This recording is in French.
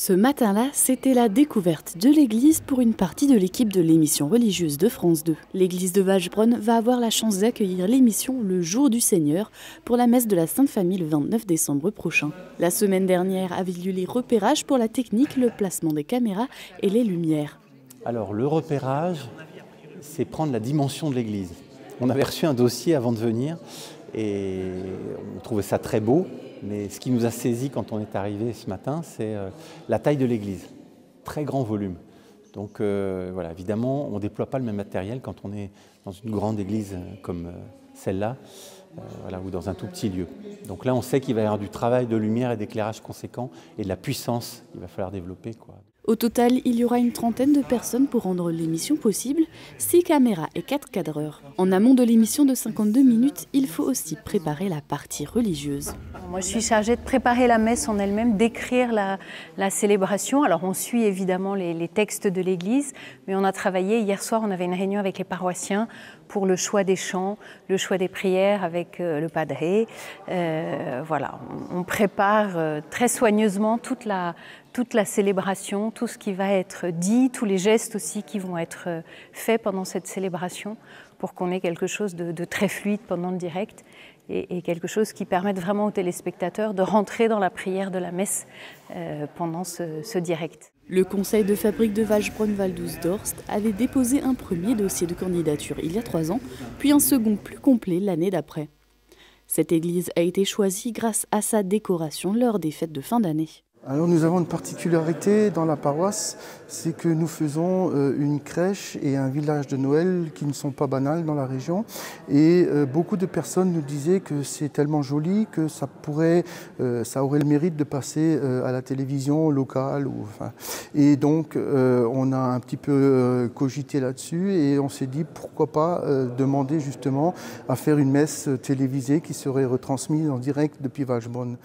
Ce matin-là, c'était la découverte de l'église pour une partie de l'équipe de l'émission religieuse de France 2. L'église de Wallsbronn va avoir la chance d'accueillir l'émission Le Jour du Seigneur pour la messe de la Sainte Famille le 29 décembre prochain. La semaine dernière avaient lieu les repérages pour la technique, le placement des caméras et les lumières. Alors le repérage, c'est prendre la dimension de l'église. On avait reçu un dossier avant de venir et on trouvait ça très beau. Mais ce qui nous a saisi quand on est arrivé ce matin, c'est la taille de l'église. Très grand volume. Donc voilà, évidemment, on ne déploie pas le même matériel quand on est dans une grande église comme celle-là, voilà, ou dans un tout petit lieu. Donc là, on sait qu'il va y avoir du travail de lumière et d'éclairage conséquent et de la puissance qu'il va falloir développer, quoi. Au total, il y aura une trentaine de personnes pour rendre l'émission possible, 6 caméras et 4 cadreurs. En amont de l'émission de 52 minutes, il faut aussi préparer la partie religieuse. Moi, je suis chargée de préparer la messe en elle-même, d'écrire la célébration. Alors, on suit évidemment les textes de l'Église, mais on a travaillé. Hier soir, on avait une réunion avec les paroissiens pour le choix des chants, le choix des prières avec le padre. Voilà, on prépare très soigneusement toute la célébration, tout ce qui va être dit, tous les gestes aussi qui vont être faits pendant cette célébration pour qu'on ait quelque chose de très fluide pendant le direct et quelque chose qui permette vraiment aux téléspectateurs de rentrer dans la prière de la messe pendant ce direct. Le conseil de fabrique de Wallsbronn-Val-d'Oust-Dorst avait déposé un premier dossier de candidature il y a 3 ans, puis un second plus complet l'année d'après. Cette église a été choisie grâce à sa décoration lors des fêtes de fin d'année. Alors nous avons une particularité dans la paroisse, c'est que nous faisons une crèche et un village de Noël qui ne sont pas banals dans la région. Et beaucoup de personnes nous disaient que c'est tellement joli que ça aurait le mérite de passer à la télévision locale. Et donc on a un petit peu cogité là-dessus et on s'est dit pourquoi pas demander justement à faire une messe télévisée qui serait retransmise en direct depuis Wallsbronn.